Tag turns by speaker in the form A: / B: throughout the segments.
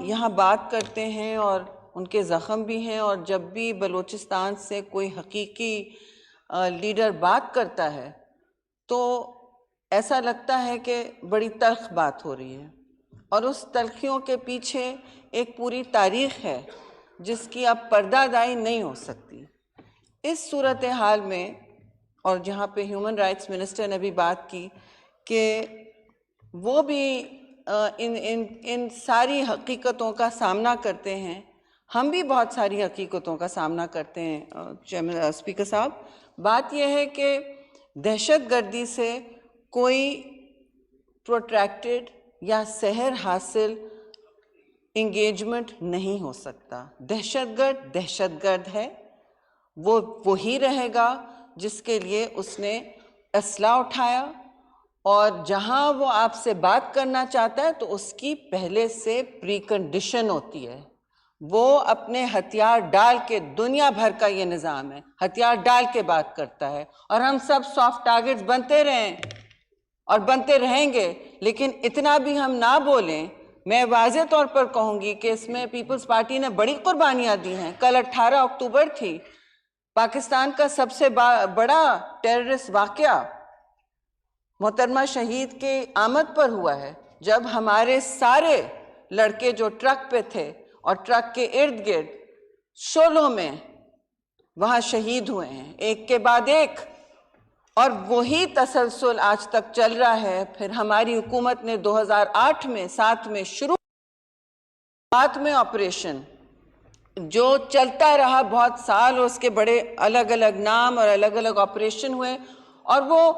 A: یہاں بات کرتے ہیں اور ان کے زخم بھی ہیں، اور جب بھی بلوچستان سے کوئی حقیقی لیڈر بات کرتا ہے تو ایسا لگتا ہے کہ بڑی تلخ بات ہو رہی ہے، اور اس تلخیوں کے پیچھے ایک پوری تاریخ ہے جس کی اب پردہ داری نہیں ہو سکتی۔ اس صورتحال میں، اور جہاں پہ ہیومن رائٹس منسٹر نے بھی بات کی کہ وہ بھی ان ساری حقیقتوں کا سامنا کرتے ہیں، ہم بھی بہت ساری حقیقتوں کا سامنا کرتے ہیں اسپیکر صاحب۔ بات یہ ہے کہ دہشت گردی سے کوئی پروٹریکٹڈ یا سحر حاصل انگیجمنٹ نہیں ہو سکتا۔ دہشت گرد ہے، وہ وہی رہے گا جس کے لیے اس نے اسلحہ اٹھایا، اور جہاں وہ آپ سے بات کرنا چاہتا ہے تو اس کی پہلے سے پری کنڈیشن ہوتی ہے، وہ اپنے ہتھیار ڈال کے، دنیا بھر کا یہ نظام ہے، ہتھیار ڈال کے بات کرتا ہے، اور ہم سب سافٹ ٹارگٹس بنتے رہیں اور بنتے رہیں گے، لیکن اتنا بھی ہم نہ بولیں۔ میں واضح طور پر کہوں گی کہ اس میں پیپلز پارٹی نے بڑی قربانیاں دی ہیں۔ کل 18 اکتوبر تھی، پاکستان کا سب سے بڑا ٹیررسٹ واقعہ محترمہ شہید کے آمد پر ہوا ہے، جب ہمارے سارے لڑکے جو ٹرک پہ تھے اور ٹرک کے ارد گرد شعلوں میں وہاں شہید ہوئے ہیں، ایک کے بعد ایک، اور وہی تسلسل آج تک چل رہا ہے۔ پھر ہماری حکومت نے 2008 میں 7 میں شروع آپریشن جو چلتا رہا بہت سال، اور اس کے بڑے الگ الگ نام اور الگ الگ آپریشن ہوئے، اور وہ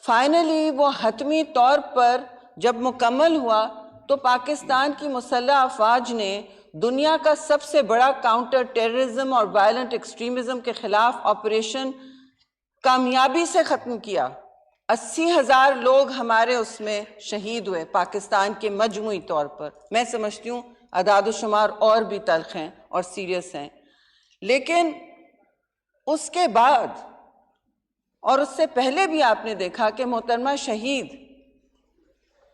A: فائنلی وہ حتمی طور پر جب مکمل ہوا تو پاکستان کی مسلح افواج نے دنیا کا سب سے بڑا کاؤنٹر ٹیررزم اور وائلنٹ ایکسٹریمزم کے خلاف آپریشن کامیابی سے ختم کیا۔ 80,000 لوگ ہمارے اس میں شہید ہوئے پاکستان کے مجموعی طور پر۔ میں سمجھتی ہوں اعداد و شمار اور بھی تلخ ہیں اور سیریس ہیں، لیکن اس کے بعد اور اس سے پہلے بھی آپ نے دیکھا کہ محترمہ شہید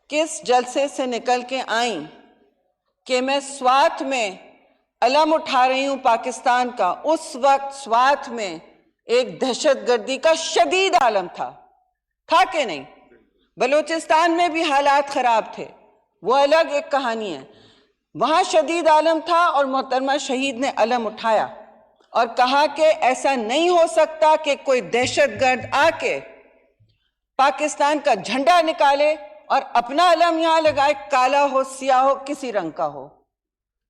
A: کس جلسے سے نکل کے آئیں کہ میں سوات میں علم اٹھا رہی ہوں پاکستان کا۔ اس وقت سوات میں ایک دہشت گردی کا شدید عالم تھا کہ نہیں؟ بلوچستان میں بھی حالات خراب تھے، وہ الگ ایک کہانی ہے۔ وہاں شدید عالم تھا اور محترمہ شہید نے علم اٹھایا اور کہا کہ ایسا نہیں ہو سکتا کہ کوئی دہشت گرد آ کے پاکستان کا جھنڈا نکالے اور اپنا علم یہاں لگائے، کالا ہو سیاہ ہو کسی رنگ کا ہو،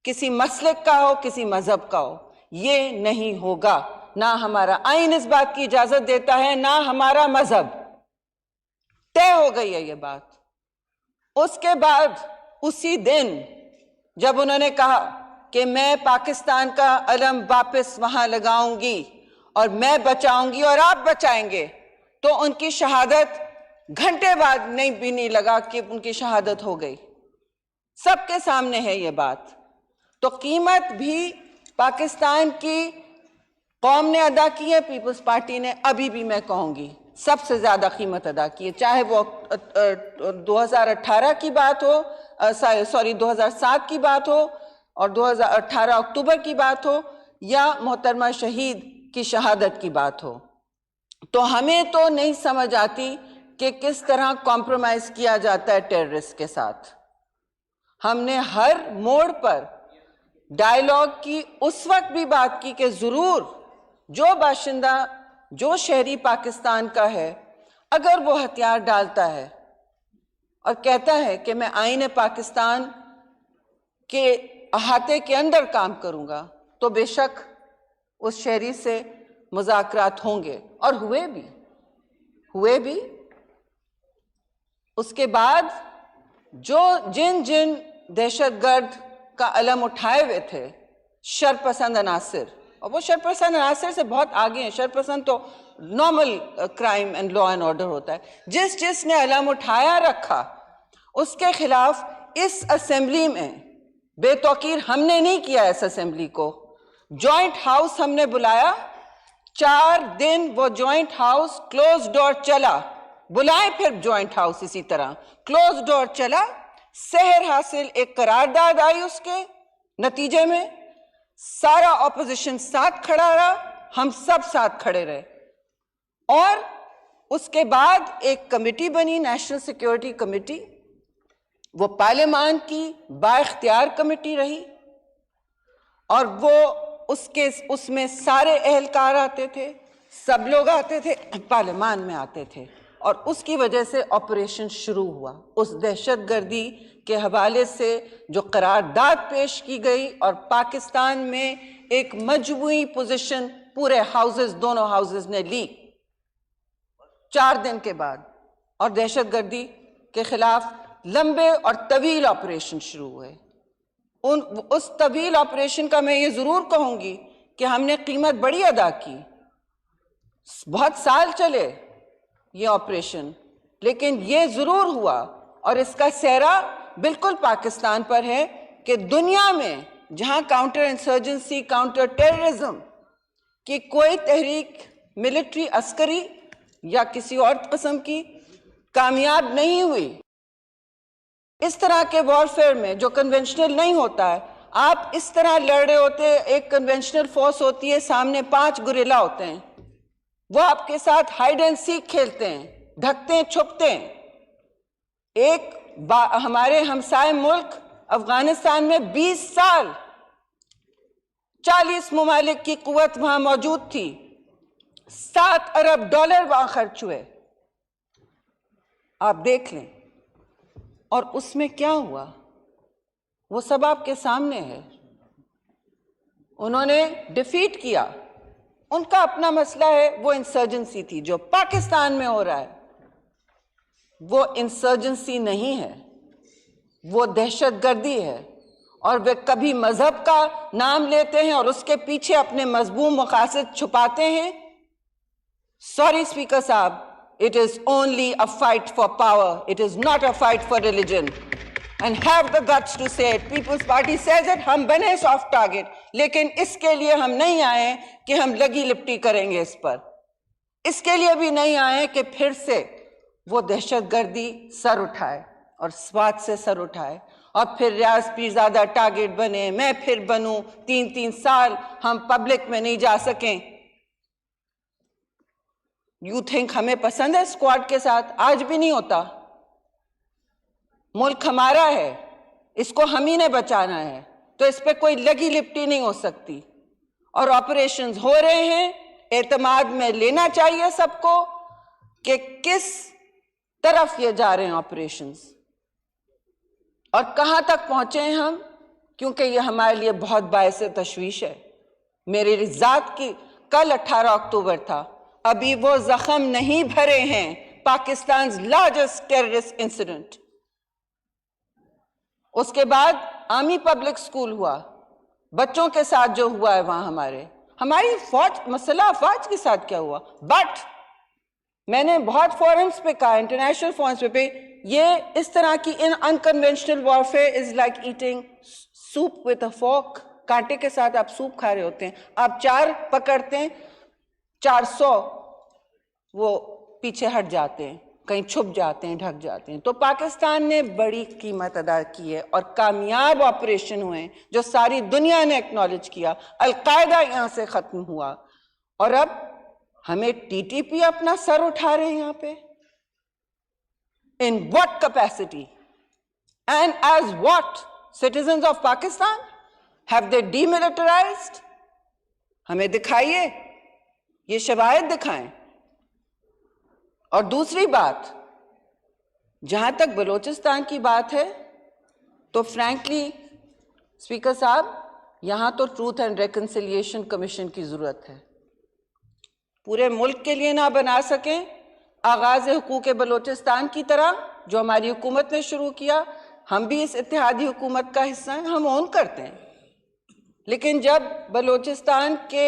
A: کسی مسلک کا ہو کسی مذہب کا ہو۔ یہ نہیں ہوگا، نہ ہمارا آئین اس بات کی اجازت دیتا ہے، نہ ہمارا مذہب۔ طے ہو گئی ہے یہ بات۔ اس کے بعد اسی دن جب انہوں نے کہا کہ میں پاکستان کا علم واپس وہاں لگاؤں گی اور میں بچاؤں گی اور آپ بچائیں گے، تو ان کی شہادت گھنٹے بعد نہیں لگا کہ ان کی شہادت ہو گئی۔ سب کے سامنے ہے یہ بات۔ تو قیمت بھی پاکستان کی قوم نے ادا کی ہے، پیپلز پارٹی نے ابھی بھی میں کہوں گی سب سے زیادہ قیمت ادا کی ہے، چاہے وہ 2018 کی بات ہو، 2007 کی بات ہو اور 2018 اکتوبر کی بات ہو، یا محترمہ شہید کی شہادت کی بات ہو۔ تو ہمیں تو نہیں سمجھ آتی کہ کس طرح کمپرومائز کیا جاتا ہے ٹیررسٹ کے ساتھ۔ ہم نے ہر موڑ پر ڈائیلاگ کی، اس وقت بھی بات کی کہ ضرور جو باشندہ، جو شہری پاکستان کا ہے، اگر وہ ہتھیار ڈالتا ہے اور کہتا ہے کہ میں آئین پاکستان کے احاطے کے اندر کام کروں گا، تو بے شک اس شہری سے مذاکرات ہوں گے، اور ہوئے بھی۔ اس کے بعد جن دہشت گرد کا علم اٹھائے ہوئے تھے شرپسند عناصر، اور وہ شرپسند عناصر سے بہت آگے ہیں، شرپسند تو normal crime and law and order ہوتا ہے، جس نے علم اٹھایا رکھا اس کے خلاف اس اسمبلی میں بے توقیر ہم نے نہیں کیا۔ اس اسمبلی کو جوائنٹ ہاؤس ہم نے بلایا، 4 دن وہ جوائنٹ ہاؤس کلوز ڈور چلا، بلائیں پھر جوائنٹ ہاؤس اسی طرح کلوز ڈور چلا، سحر حاصل ایک قرارداد آئی، اس کے نتیجے میں سارا اپوزیشن ساتھ کھڑا رہا، ہم سب ساتھ کھڑے رہے، اور اس کے بعد ایک کمیٹی بنی، نیشنل سیکیورٹی کمیٹی، وہ پارلیمان کی با اختیار کمیٹی رہی، اور وہ اس میں سارے اہلکار آتے تھے، سب لوگ آتے تھے، پارلیمان میں آتے تھے، اور اس کی وجہ سے آپریشن شروع ہوا۔ اس دہشت گردی کے حوالے سے جو قرارداد پیش کی گئی اور پاکستان میں ایک مجموعی پوزیشن پورے ہاؤسز، دونوں ہاؤسز نے لی 4 دن کے بعد، اور دہشت گردی کے خلاف لمبے اور طویل آپریشن شروع ہوئے۔ اس طویل آپریشن کا میں یہ ضرور کہوں گی کہ ہم نے قیمت بڑی ادا کی، بہت سال چلے یہ آپریشن، لیکن یہ ضرور ہوا، اور اس کا سہرا بالکل پاکستان پر ہے کہ دنیا میں جہاں کاؤنٹر انسرجنسی، کاؤنٹر ٹیررزم کی کوئی تحریک ملٹری، عسکری یا کسی اور قسم کی کامیاب نہیں ہوئی، اس طرح کے وارفیئر میں جو کنونشنل نہیں ہوتا ہے، آپ اس طرح لڑ رہے ہوتے، ایک کنونشنل فورس ہوتی ہے، سامنے 5 گوریلا ہوتے ہیں، وہ آپ کے ساتھ ہائیڈ اینڈ سیک کھیلتے ہیں، ڈھکتے ہیں، چھپتے ہیں۔ ہمارے ہمسائے ملک افغانستان میں 20 سال 40 ممالک کی قوت وہاں موجود تھی، $7 ارب وہاں خرچ ہوئے، آپ دیکھ لیں۔ اور اس میں کیا ہوا وہ سب آپ کے سامنے ہے۔ انہوں نے ڈیفیٹ کیا، ان کا اپنا مسئلہ ہے، وہ انسرجنسی تھی۔ جو پاکستان میں ہو رہا ہے وہ انسرجنسی نہیں ہے، وہ دہشت گردی ہے، اور وہ کبھی مذہب کا نام لیتے ہیں اور اس کے پیچھے اپنے مذموم مقاصد چھپاتے ہیں۔ سوری اسپیکر صاحب، it is only a fight for power, it is not a fight for religion, and have the guts to say it. People's Party says it, ہم بنے soft target، لیکن اس کے لیے ہم نہیں آئے کہ ہم لگی لپٹی کریں گے اس پر، اس کے لیے بھی نہیں آئے کہ پھر سے وہ دہشت گردی سر اٹھائے اور سوات سے سر اٹھائے، اور پھر ریاض پیرزادہ ٹارگٹ بنے، میں پھر بنوں، 3 سال ہم پبلک میں نہیں جا سکیں۔ یو تھنک ہمیں پسند ہے اسکواڈ کے ساتھ؟ آج بھی نہیں ہوتا۔ ملک ہمارا ہے، اس کو ہم ہی نے بچانا ہے، تو اس پہ کوئی لگی لپٹی نہیں ہو سکتی، اور آپریشنز ہو رہے ہیں۔ اعتماد میں لینا چاہیے سب کو کہ کس طرف یہ جا رہے ہیں آپریشنز، اور کہاں تک پہنچے ہیں ہم، کیونکہ یہ ہمارے لیے بہت باعث تشویش ہے۔ میری ذات کی کل 18 اکتوبر تھا، ابھی وہ زخم نہیں بھرے ہیں۔ پاکستان's largest terrorist incident۔ اس کے بعد آرمی پبلک سکول ہوا، بچوں کے ساتھ جو ہوا ہے وہاں ہماری فوج، مسلح افواج کے ساتھ کیا ہوا۔ بٹ میں نے بہت فورمز پہ کہا، انٹرنیشنل فورمز پہ، یہ اس طرح کی unconventional warfare is like eating soup with a fork۔ کانٹے کے ساتھ آپ سوپ کھا رہے ہوتے ہیں، آپ 4 پکڑتے ہیں، 400 وہ پیچھے ہٹ جاتے ہیں، کہیں چھپ جاتے ہیں، ڈھک جاتے ہیں۔ تو پاکستان نے بڑی قیمت ادا کی ہے، اور کامیاب آپریشن ہوئے ہیں جو ساری دنیا نے ایکنالج کیا۔ القاعدہ یہاں سے ختم ہوا، اور اب ہمیں ٹی ٹی پی اپنا سر اٹھا رہے ہیں یہاں پہ۔ In what capacity and as what? Citizens of Pakistan? Have they demilitarized? ہمیں دکھائیے، یہ شواہد دکھائیں۔ اور دوسری بات، جہاں تک بلوچستان کی بات ہے تو فرینکلی اسپیکر صاحب، یہاں تو ٹروتھ اینڈ ریکنسیلیشن کمیشن کی ضرورت ہے۔ پورے ملک کے لیے نہ بنا سکیں، آغاز حقوق بلوچستان کی طرح جو ہماری حکومت نے شروع کیا، ہم بھی اس اتحادی حکومت کا حصہ ہیں، ہم اون کرتے ہیں، لیکن جب بلوچستان کے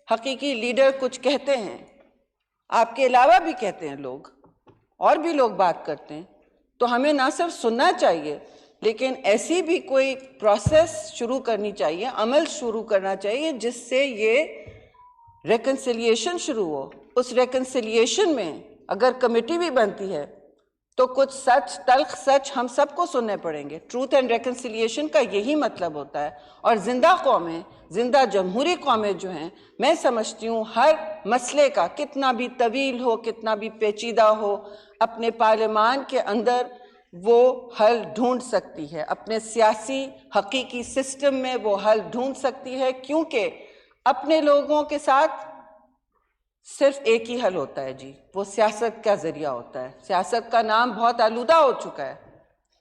A: حقیقی لیڈر کچھ کہتے ہیں، آپ کے علاوہ بھی کہتے ہیں لوگ، اور بھی لوگ بات کرتے ہیں، تو ہمیں نہ صرف سننا چاہیے، لیکن ایسی بھی کوئی پروسیس شروع کرنی چاہیے، عمل شروع کرنا چاہیے، جس سے یہ ریکنسیلیشن شروع ہو۔ اس ریکنسیلیشن میں اگر کمیٹی بھی بنتی ہے تو کچھ سچ، تلخ سچ ہم سب کو سننے پڑیں گے۔ ٹروتھ اینڈ ریکنسیلیشن کا یہی مطلب ہوتا ہے۔ اور زندہ قومیں، زندہ جمہوری قومیں جو ہیں، میں سمجھتی ہوں ہر مسئلے کا کتنا بھی طویل ہو، کتنا بھی پیچیدہ ہو، اپنے پارلیمان کے اندر وہ حل ڈھونڈ سکتی ہے، اپنے سیاسی حقیقی سسٹم میں وہ حل ڈھونڈ سکتی ہے، کیونکہ اپنے لوگوں کے ساتھ صرف ایک ہی حل ہوتا ہے جی، وہ سیاست کا ذریعہ ہوتا ہے۔ سیاست کا نام بہت آلودہ ہو چکا ہے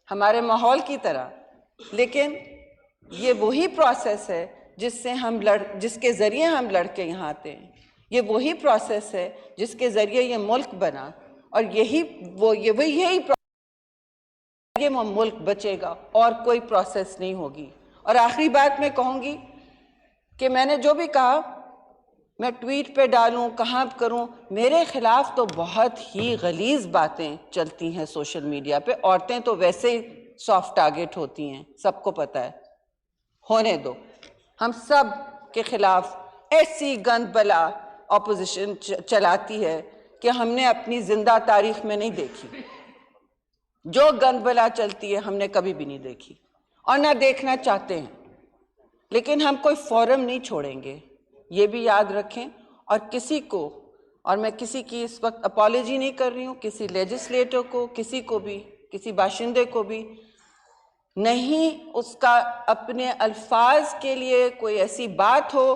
A: ہمارے ماحول کی طرح، لیکن یہ وہی پروسیس ہے جس کے ذریعے ہم لڑ کے یہاں آتے ہیں۔ یہ وہی پروسیس ہے جس کے ذریعے یہ ملک بنا، اور یہی ملک بچے گا، اور کوئی پروسیس نہیں ہوگی۔ اور آخری بات میں کہوں گی کہ میں نے جو بھی کہا، میں ٹویٹ پہ ڈالوں، کہاں کروں، میرے خلاف تو بہت ہی غلیظ باتیں چلتی ہیں سوشل میڈیا پہ۔ عورتیں تو ویسے ہی سافٹ ٹارگٹ ہوتی ہیں، سب کو پتہ ہے، ہونے دو۔ ہم سب کے خلاف ایسی گند بلا اپوزیشن چلاتی ہے کہ ہم نے اپنی زندہ تاریخ میں نہیں دیکھی۔ جو گند بلا چلتی ہے ہم نے کبھی بھی نہیں دیکھی، اور نہ دیکھنا چاہتے ہیں، لیکن ہم کوئی فورم نہیں چھوڑیں گے، یہ بھی یاد رکھیں۔ اور کسی کو، اور میں کسی کی اس وقت اپالوجی نہیں کر رہی ہوں، کسی لیجسلیٹر کو، کسی کو بھی، کسی باشندے کو بھی نہیں، اس کا اپنے الفاظ کے لیے کوئی ایسی بات ہو،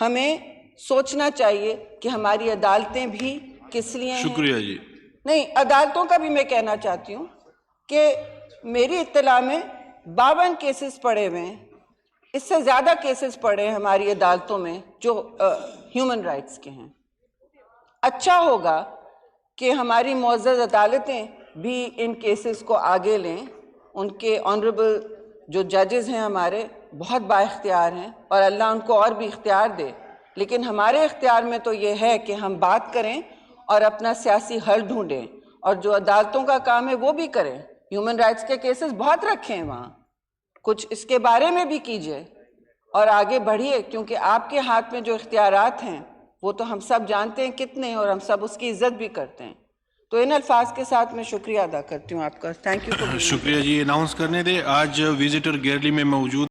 A: ہمیں سوچنا چاہیے کہ ہماری عدالتیں بھی کس لیے ہیں۔
B: شکریہ جی۔
A: نہیں، عدالتوں کا بھی میں کہنا چاہتی ہوں کہ میری اطلاع میں 52 کیسز پڑے ہوئے ہیں، اس سے زیادہ کیسز پڑے ہیں ہماری عدالتوں میں جو ہیومن رائٹس کے ہیں۔ اچھا ہوگا کہ ہماری معزز عدالتیں بھی ان کیسز کو آگے لیں، ان کے آنریبل جو ججز ہیں ہمارے بہت با اختیار ہیں، اور اللہ ان کو اور بھی اختیار دے، لیکن ہمارے اختیار میں تو یہ ہے کہ ہم بات کریں اور اپنا سیاسی حل ڈھونڈیں، اور جو عدالتوں کا کام ہے وہ بھی کریں۔ ہیومن رائٹس کے کیسز بہت رکھے ہیں وہاں، کچھ اس کے بارے میں بھی کیجئے اور آگے بڑھیے، کیونکہ آپ کے ہاتھ میں جو اختیارات ہیں وہ تو ہم سب جانتے ہیں کتنے ہیں، اور ہم سب اس کی عزت بھی کرتے ہیں۔ تو ان الفاظ کے ساتھ میں شکریہ ادا کرتی ہوں آپ کا۔ Thank you.
B: شکریہ جی۔ اناؤنس کرنے دے، آج وزٹر گیلری میں موجود